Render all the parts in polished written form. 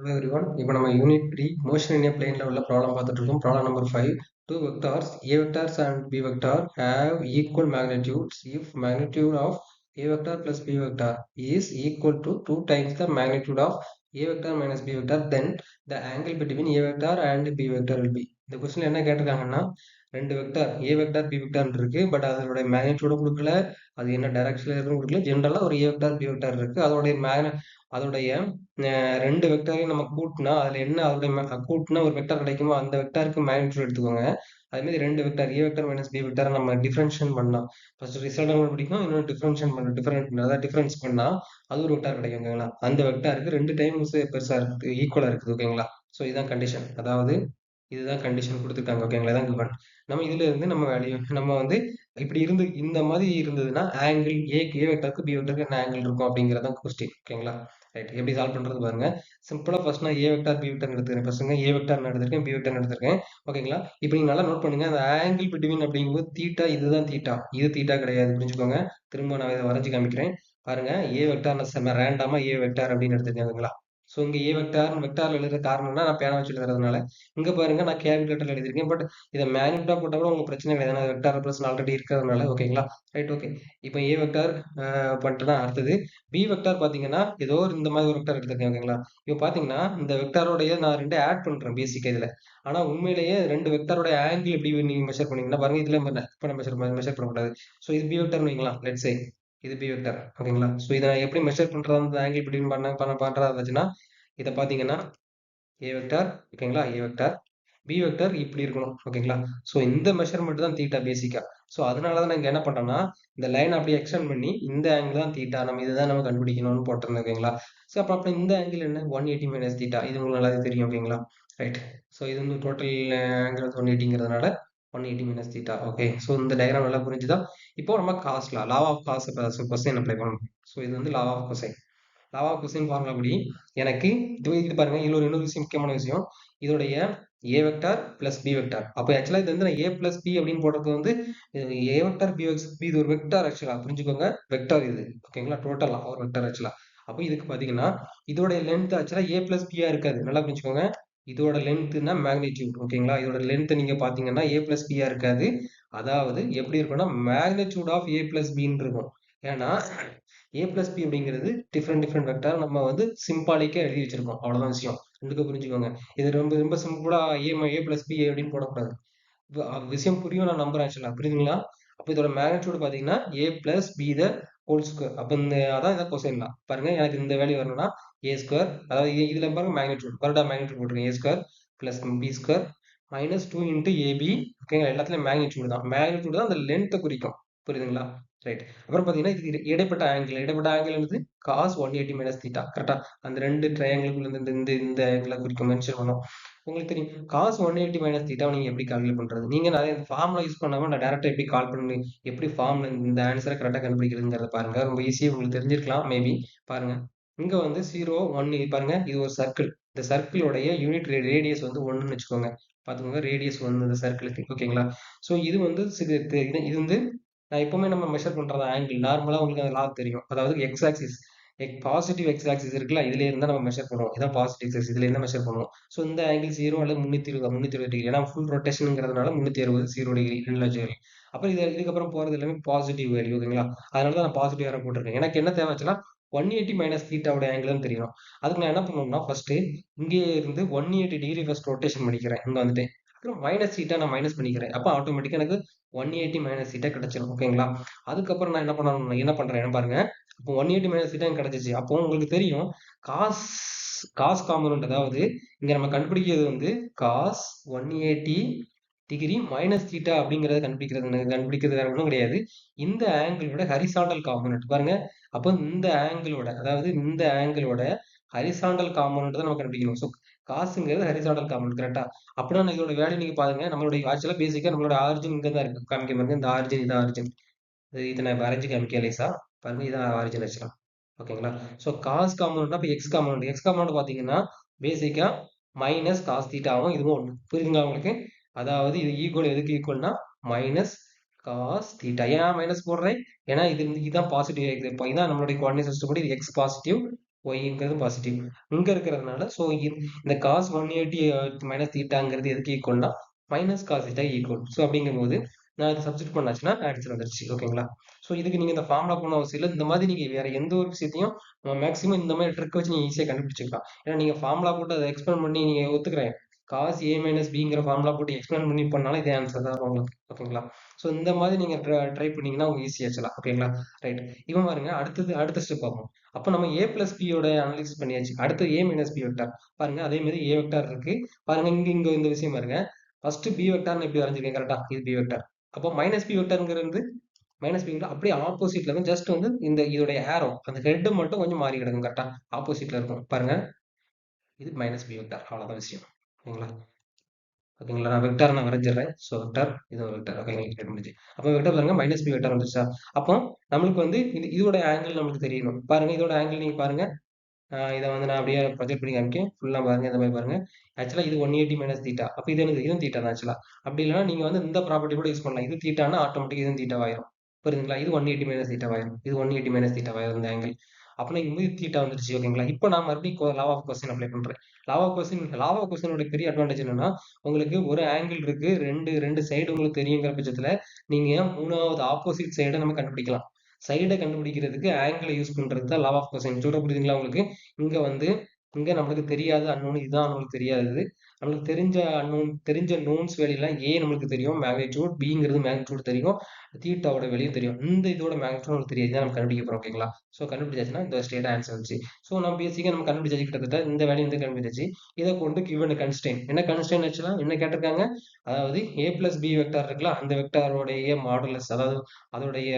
Hello everyone. இப்போ நம்ம unit 3 motion in a plane ல உள்ள ப்ராப்ளம் பார்த்துட்டு இருக்கோம். Problem number 5. Two vectors A vectors and B vector have equal magnitudes if magnitude of A vector plus B vector is equal to 2 times the magnitude of A vector minus B vector, then the angle between A vector and B vector will be. இந்த கொஸ்டின்ல என்ன கேட்டிருக்காங்கன்னா, ரெண்டு vector A vector B vector இருக்கு. But அதோட மேக்னிடியூட கொடுக்கல, அது என்ன டைரக்ஷன்ல இருக்குன்னு கொடுக்கல. ஜென்ரலா ஒரு A வெக்டர் B வெக்டர் இருக்கு. அதோடைய ரெண்டு வெக்டரையும் நம்ம கூட்டினா அதுல என்ன கூட்டினா ஒரு வெக்டர் கிடைக்குமோ அந்த வெக்டருக்கு மேக்னிடியூட் எடுத்துக்கோங்க. அதே மாதிரி ரெண்டு vector A vector minus B vector நம்ம டிஃபரன்ஷியேட் பண்ணலாம். ஃபர்ஸ்ட் ரிசல்ட் பிடிக்கும், இன்னொரு டிஃபரன்ஷியேட் பண்ண அதாவது டிஃபரன்ஸ் பண்ணா அது ஒரு வெக்டர் கிடைக்கும். ஓகேங்களா? அந்த வெக்டருக்கு ரெண்டு டைம்ஸ் பெருசா இருக்குது, ஈக்குவலா இருக்குது. ஓகேங்களா? ஸோ இதுதான் கண்டிஷன். அதாவது இதுதான் கண்டிஷன் கொடுத்துருக்காங்க. ஓகேங்களா? இதான் given. நம்ம இதுல இருந்து நம்ம வேல்யூ நம்ம வந்து இப்படி இருந்து இந்த மாதிரி இருந்ததுன்னா ஆங்கிள் ஏ வெக்டருக்கு பி வெக்டருக்கு என்ன ஆங்கிள் இருக்கும் அப்படிங்கறதான் கொஸ்டின். ஓகேங்களா? ரைட். எப்படி சால்வ் பண்றது பாருங்க. சிம்பிளா ஃபர்ஸ்ட் நான் ஏ வெக்டார் பி வெக்டார் எடுத்துக்கிறேன். பசங்க ஏ வெக்டார் எடுத்திருக்கேன், பி வெக்டார் எடுத்திருக்கேன். ஓகேங்களா? இப்போ நீங்க நல்லா நோட் பண்ணுங்க. அந்த ஆங்கிள் பிட்வீன் அப்படிங்கும்போது தீட்டா, இதுதான் தீட்டா, இது தீட்டா கிடையாது. புரிஞ்சுக்கோங்க. திரும்ப நான் இதை வரைஞ்சு காமிக்கிறேன். பாருங்க, ஏ வெக்டார் நான் ரேண்டமா ஏ வெக்டார் அப்படின்னு எடுத்திருக்கேன். ஓகேங்களா? ஸோ இங்க ஏ வெக்டார் எழுதுற காரணம்னா நான் பேனா வச்சு எழுதுறதுனால. இங்க பாருங்க நான் கேல்குலேட்டர் எழுதியிருக்கேன். பட் இதை மேனுவலா போட்டா கூட உங்களுக்கு பிரச்சனை கிடையாது. ஏன்னா வெக்டார் பிளஸ் ஆல்ரெடி இருக்கிறதுனால. ஓகேங்களா? ரைட். ஓகே. இப்போ ஏ வெக்டார் பண்ணிட்டுனா அடுத்தது பி வெக்டார் பாத்தீங்கன்னா ஏதோ ஒரு இந்த மாதிரி ஒரு வெக்டார் எடுத்திருக்கேன். ஓகேங்களா? இப்போ பாத்தீங்கன்னா இந்த வெக்டாரோடைய நான் ரெண்டு ஆட் பண்றேன் பேசிக்கா இதுல. ஆனா உண்மையிலேயே ரெண்டு வெக்டாரோட ஆங்கிள் எப்படி நீங்க மெஷர் பண்ணீங்கன்னா பாருங்க, இதுல இப்ப மெஷர் பண்ணக்கூடாது. ஸோ இது பி வெக்டார் வைங்களா, லெட்ஸ் சே இது பி வெக்டார். ஓகேங்களா? ஸோ இதை நான் எப்படி மெஷர் பண்றது, அந்த ஆங்கிள் பிட்வீன் பண்றதா இருந்துச்சுன்னா இதை பாத்தீங்கன்னா ஏ வெக்டார். ஓகேங்களா? ஏ வெக்டார் பி வெக்டர் இப்படி இருக்கணும். ஓகேங்களா? ஸோ இந்த மெஷர்மெண்ட் தான் தீட்டா பேசிக்கா. ஸோ அதனால தான் நான் இங்க என்ன பண்றேன்னா இந்த லைன் அப்படியே எக்ஸ்டெண்ட் பண்ணி இந்த ஆங்கிள் தான் தீட்டா, நம்ம இதுதான் நம்ம கண்டுபிடிக்கணும்னு போட்டிருந்தேன். ஓகேங்களா? ஸோ அப்ப இந்த ஆங்கிள் என்ன 180 மைனஸ் தீட்டா, இது உங்களுக்கு நல்லாவே தெரியும். ஓகேங்களா? ரைட். ஸோ இது வந்து டோட்டல் ஆங்கிள் 180ங்கிறதுனால 180 மைனஸ் தீட்டா. ஓகே. ஸோ இந்த டயக்ராம் நல்லா புரிஞ்சுதா? இப்போ நம்ம காஸ்ட்ல law of cos cosine apply பண்ணணும். ஸோ இது வந்து law of cosine. Law of cosine formula படி எனக்கு இது பாருங்க, இதுல இன்னொரு விஷயம், முக்கியமான விஷயம். இதோடைய ஏ வெக்டார் பிளஸ் பி வெக்டார். அப்போ ஆக்சுவலா இது வந்து நான் ஏ பிளஸ் பி அப்படின்னு போடுறது வந்து ஏ வெக்டார் பி இது ஒரு வெக்டார் ஆக்சுவலா. புரிஞ்சுக்கோங்க, வெக்டார் இது. ஓகேங்களா? டோட்டலா ஒரு வெக்டார் ஆக்சுவலா. அப்போ இதுக்கு பாத்தீங்கன்னா இதோட லென்த் ஆக்சுவலா ஏ பிளஸ் பியா இருக்காது. நல்லா புரிஞ்சுக்கோங்க. இதோட லென்த்னா மேக்னிடியூட். ஓகேங்களா? இதோட லென்த் நீங்க பாத்தீங்கன்னா ஏ பிளஸ் பியா இருக்காது. அதாவது எப்படி இருக்கும்னா மேக்னிடியூட் ஆஃப் ஏ பிளஸ் பின்னு இருக்கும். ஏன்னா ஏ பிளஸ் பி அப்படிங்கிறது டிஃப்ரெண்ட் வெக்டார் நம்ம வந்து சிம்பாலிக்கா எழுதி வச்சிருக்கோம். அவ்வளவுதான் விஷயம். ரெண்டுக்கு புரிஞ்சுக்கோங்க. இது ரொம்ப ரொம்ப சிம்பிளா ஏ பிளஸ் பி அப்படின்னு போடக்கூடாது. விஷயம் புரியும் நான் நம்புறேன். ஆக்சுவலா புரியுதுங்களா? அப்ப இதோட மேக்னிடியூட் பாத்தீங்கன்னா A plus B the whole square. அப்ப இந்த அதான் இதை கொசைன்லாம் பாருங்க. எனக்கு இந்த வேல்யூ வரணும்னா ஏ ஸ்கொயர், அதாவது இதுல பாருங்க மேக்னிடியூட் கரெக்டா மேக்னிடியூட் போட்டுருக்கேன். A square plus B square minus 2 into AB. ஓகேங்களா? எல்லாத்துலயும் மேக்னிடியூட் தான் அந்த லென்த்தை குறிக்கும். புரியுதுங்களா? ரைட். அப்புறம் பாத்தீங்கன்னா இது இடைப்பட்ட ஆங்கிள் என்னது காஸ் 180 மைனஸ் தீட்டா. கரெக்டா? அந்த ரெண்டு ட்ரையாங்கிளுக்குள்ள இந்த ஆங்கிளை குறிக்கும், மென்ஷன் பண்ணும். உங்களுக்கு தெரியும் காஸ் 180 மைனஸ் தீட்டாவை நீங்க எப்படி கால்குலேட் பண்றது? நீங்க நிறைய ஃபார்முலா யூஸ் பண்ணாம நான் டேரக்டா எப்படி கால் பண்ணி எப்படி ஃபார்ம்ல இந்த ஆன்சரை கரெக்டா கண்டுபிடிக்கிறதுங்கிறத பாருங்க. ரொம்ப ஈஸியா உங்களுக்கு தெரிஞ்சிருக்கலாம் மேபி. பாருங்க, இங்க வந்து 0 1 பாருங்க, இது ஒரு சர்க்கிள். இந்த சர்க்கிளோடைய யூனிட் ரேடியஸ் வந்து 1ன்னு வச்சுக்கோங்க. பாத்துக்கோங்க, ரேடியஸ் 1 இந்த சர்க்கிளுக்கு. ஓகேங்களா? சோ இது வந்து இது வந்து நான் எப்பவுமே நம்ம மெஷர் பண்றது ஆங்கிள் நார்மலா உங்களுக்கு அந்த லா தெரியும். அதாவது X axis positive X axis இருக்குல்ல, இதுல இருந்தா நம்ம மெஷர் பண்ணுவோம். இதான் பாசிட்டிவ் எக்ஸ் ஆக்சிஸ், இதுல இருந்தா மெஷர் பண்ணுவோம். ஸோ இந்த ஆங்கிள் 0 அல்லது 320 டிகிரி. ஏன்னா ஃபுல் ரொட்டேஷனுங்கிறதுனால 360 0 டிகிரி 2 அப்புறம் இதுக்கப்புறம் போறது எல்லாமே பாசிட்டிவ் வேல்யூ. ஓகேங்களா? அதனால தான் நான் பாசிட்டிவ் வேற போட்டிருக்கேன். எனக்கு என்ன தேவை ஆச்சுன்னா 180 மைனஸ் தீட்டாவோட ஆங்கிள் தெரியணும். அதுக்கு நான் என்ன பண்ணணும்னா ஃபர்ஸ்ட் இங்கே இருந்து 180 டிகிரி ஃபர்ஸ்ட் ரொட்டேஷன் பண்ணிக்கிறேன். இங்க வந்துட்டு அப்புறம் மைனஸ் சீட்டா நான் மைனஸ் பண்ணிக்கிறேன். அப்போ ஆட்டோமேட்டிக்கா எனக்கு 180 மைனஸ் சீட்டா கிடைச்சிடும். ஓகேங்களா? அதுக்கப்புறம் நான் என்ன பண்றேன் பாருங்க. இப்போ 180 மைனஸ் தீட்டா எனக்கு கிடைச்சிச்சு. அப்போ உங்களுக்கு தெரியும் காஸ் காஸ் காம்பனண்ட், அதாவது இங்க நம்ம கண்டுபிடிக்கிறது வந்து காஸ் 180 டிகிரி மைனஸ் தீட்டா அப்படிங்கறத கண்டுபிடிக்கிறது வேற ஒன்றும் கிடையாது. இந்த ஆங்கிளோட ஹரிசாண்டல் காம்பனண்ட் பாருங்க. அப்போ இந்த ஆங்கிளோட ஹரிசாண்டல் காம்பனண்ட் தான் நம்ம கண்டுபிடிக்கணும். ஸோ காசுங்கிறது ஹரிசாண்டல் காம்பனண்ட். கரெக்டா? அப்படின்னா இதோட வேல்யூ நீங்க பாருங்க. நம்மளுடைய ஆக்சுவலா பேசிக்கா நம்மளோட ஆரிஜின் இங்க தான் இருக்கு. காமிக்க பாருங்க, இந்த ஆரிஜின் இதான் ஆரிஜின். இதை நான் வரைஞ்சு காமிக்க லேசா. பாருங்க, இதான் ஆரிஜின் வச்சுக்கலாம். ஓகேங்களா? ஸோ காஸ் காம்பனண்ட்னா இப்போ எக்ஸ் காம்பனண்ட் பார்த்தீங்கன்னா பேசிக்கா மைனஸ் காஸ் தீட்டாவும் இதுவும் ஒன்று. புரியுதுங்களா உங்களுக்கு? அதாவது இது ஈக்குவல் எதுக்கு ஈக்குவல்னா மைனஸ் காஸ் தீட்டா. ஏன் மைனஸ் போடுறேன்? ஏன்னா இதுதான் பாசிட்டிவ். இதான் நம்மளுடைய கோஆர்டினேட் சிஸ்டம் படி இது எக்ஸ் பாசிட்டிவ், ஒய்ங்கிறது பாசிட்டிவ் இங்க இருக்கிறதுனால. ஸோ இந்த காஸ் 180 மைனஸ் தீட்டாங்கிறது எதுக்கு ஈக்குவல்னா minus cos theta equal. So அப்படிங்கும்போது நான் இதை சப்ஸ்டிட் பண்ணாச்சுன்னா ஆன்சர் வந்துருச்சு. ஓகேங்களா? ஸோ இதுக்கு நீங்க இந்த ஃபார்முலா பண்ண அவசியம் இல்லை. இந்த மாதிரி நீங்க வேற எந்த ஒரு விஷயத்தையும் மேக்ஸிமம் இந்த மாதிரி ட்ரிக் வச்சு நீங்க ஈஸியாக கண்டுபிடிச்சிக்கலாம். ஏன்னா நீங்க ஃபார்முலா போட்டு அதை எக்ஸ்பிளைன் பண்ணி நீங்க ஒத்துக்கிறேன். காஸ் ஏ மைனஸ் பிங்கிற ஃபார்முலா போட்டு எக்ஸ்பிளைன் பண்ணி பண்ணாலும் இதே ஆன்சர் தான் வரும் உங்களுக்கு. ஓகேங்களா? ஸோ இந்த மாதிரி நீங்க ட்ரை பண்ணீங்கன்னா உங்களுக்கு ஈஸியாக வச்சலாம். ஓகேங்களா? ரைட். இவன் பாருங்க அடுத்த ஸ்டெப் பார்ப்போம். அப்போ நம்ம ஏ பிளஸ் பியோட அனலிசிஸ் பண்ணியாச்சு. அடுத்து ஏ மைனஸ் பி வெக்டார் பாருங்க. அதே மாதிரி ஏ வெக்டார் இருக்கு பாருங்க. இங்க இந்த விஷயம் பாருங்க. ஃபர்ஸ்ட் பி வெக்டார்னு எப்படி வரைஞ்சிருக்கேன் கரெக்டா? இது பி வெக்டார். அப்போ மைனஸ் பி வெக்டார்ங்கிறது மைனஸ் பி வெக்டார் அப்படியே ஆப்போசிட்ல இருக்கும். ஜஸ்ட் வந்து இந்த இதோடைய ஏரோ அந்த ஹெட் மட்டும் கொஞ்சம் மாறி கிடக்கும். கரெக்டா ஆப்போசிட்ல இருக்கும் பாருங்க. இது மைனஸ் பி வெக்டார். அவ்வளவுதான் விஷயம். ஓகேங்களா? ஓகேங்களா? நான் வெக்டார் நான் வரைஞ்சிடுறேன். ஸோ வெக்டார் இது ஒரு வெக்டார். ஓகேங்களா? முடிஞ்சு. அப்போ வெக்டார் பாருங்க மைனஸ் பி வெக்டார் வந்துருச்சா? அப்போ நம்மளுக்கு வந்து இதோட ஆங்கிள் நமக்கு தெரியணும். பாருங்க இதோட ஆங்கிள் நீங்க பாருங்க. இதை வந்து நான் அப்படியே ப்ரொஜெக்ட் பண்ணி காமிக்கேன். ஃபுல்லாக பாருங்க இந்த மாதிரி பாருங்க. ஆக்சுவலாக இது 180 மைனஸ் தீட்டா. அப்போ இது எனக்கு இதுவும் தீட்டா தான் ஆக்சுவலாக. அப்படி இல்லைன்னா நீங்கள் வந்து இந்த ப்ராப்பர்ட்டி கூட யூஸ் பண்ணலாம். இது தீட்டானா ஆட்டோமேட்டிக் இதுவும் தீட்டா ஆயிரும். புரியுதுங்களா? இது 180 மைனஸ் தீட்டா ஆயிரும். இது 180 மைனஸ் தீட்டா ஆயிரும் இந்த ஆங்கிள். அப்போ இங்கே தீட்டா வந்துருச்சு. ஓகேங்களா? இப்போ நான் மறுபடியும் லா ஆஃப் கொஸ்டின் அப்ளை பண்றேன். லா ஆஃப் கொஸ்டினோட பெரிய அட்வான்டேஜ் என்னன்னா உங்களுக்கு ஒரு ஆங்கிள் இருக்கு, ரெண்டு ரெண்டு சைடு உங்களுக்கு தெரியுங்கிற பட்சத்துல நீங்க மூணாவது ஆப்போசிட் சைடை நம்ம கண்டுபிடிக்கலாம். சைடை கண்டுபிடிக்கிறதுக்கு ஆங்கிளை யூஸ் பண்றது தான் லா ஆஃப் கொசைன். சொல்ற புரியுதுங்களா உங்களுக்கு? இங்க வந்து இங்க நம்மளுக்கு தெரியாத அன்னோன் இதுதான் நம்மளுக்கு தெரியாது. நம்மளுக்கு தெரிஞ்ச அன்னோன் தெரிஞ்ச நோன்ஸ் வேல்யூலாம் ஏ நம்மளுக்கு தெரியும் மேக்னிடியூட், பிங்கிறது மேக்னிடியூட் தெரியும், தீட்டாவோட வேல்யூ தெரியும். இந்த இதோட மேக்னிடியூட் நம்மளுக்கு தெரியாது. இதான் நம்ம கண்டுபிடிக்க போறோம். ஓகேங்களா? ஸோ கண்டுபிடிச்சாச்சுன்னா இந்த ஸ்டேட் ஆன்சர் வந்துச்சு. ஸோ நம்ம பேசிக்கா நம்ம கண்டுபிடிச்சாச்சு கிட்டத்தட்ட இந்த வேல்யூ வந்து கண்டுபிடிச்சாச்சு. இதை கொண்டு கிவன் கன்ஸ்டெயின் என்ன கன்ஸ்டெயின் ஆக்சுவலா என்ன கேட்டிருக்காங்க? அதாவது ஏ பிளஸ் பி வெக்டார் இருக்குல்ல அந்த வெக்டாரோடைய மாடுலஸ் அதாவது அதோடைய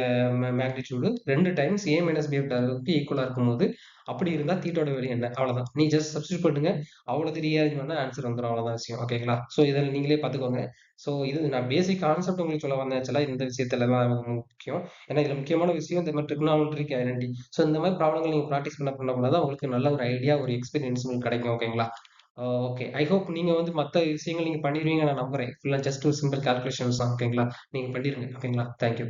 மேக்னிடியூடு 2 டைம்ஸ் ஏ மைனஸ் பி வெக்டாருக்கு ஈக்குவலா இருக்கும்போது அப்படி இருந்தா தீட்டோட வேல்யூ என்ன? அவ்வளவுதான். நீ ஜஸ்ட் சப்ஸ்டிட் பண்ணுங்க. அவ்வளவு தெரியாது பண்ணா ஆன்சர் வந்துடும். அவ்வளவுதான் விஷயம். ஓகேங்களா? ஸோ இதில் நீங்களே பார்த்துக்கோங்க. ஸோ இது நான் பேசிக் கான்செப்ட் உங்களுக்கு சொல்ல வந்தேன். ஆக்சுவலா இந்த விஷயத்துல தான் முக்கியம். ஏன்னா இதுல முக்கியமான விஷயம் இந்த மாதிரி ட்ரிக்னாமெட்ரிக் ஐடென்டி. ஸோ இந்த மாதிரி ப்ராப்ளங்கள் நீங்க ப்ராக்டிஸ் பண்ண தான் உங்களுக்கு நல்ல ஒரு ஐடியா ஒரு எக்ஸ்பீரியன்ஸ் உங்களுக்கு கிடைக்கும். ஓகேங்களா? ஓகே. ஐ ஹோப் நீங்க வந்து மத்த விஷயங்கள் நீங்க பண்ணிருவீங்க நான் நம்புறேன். ஃபுல்லா ஜஸ்ட் ஒரு சிம்பிள் கால்குலேஷன்ஸ் தான். ஓகேங்களா? நீங்க பண்ணிருங்க. ஓகேங்களா? தேங்க்யூ.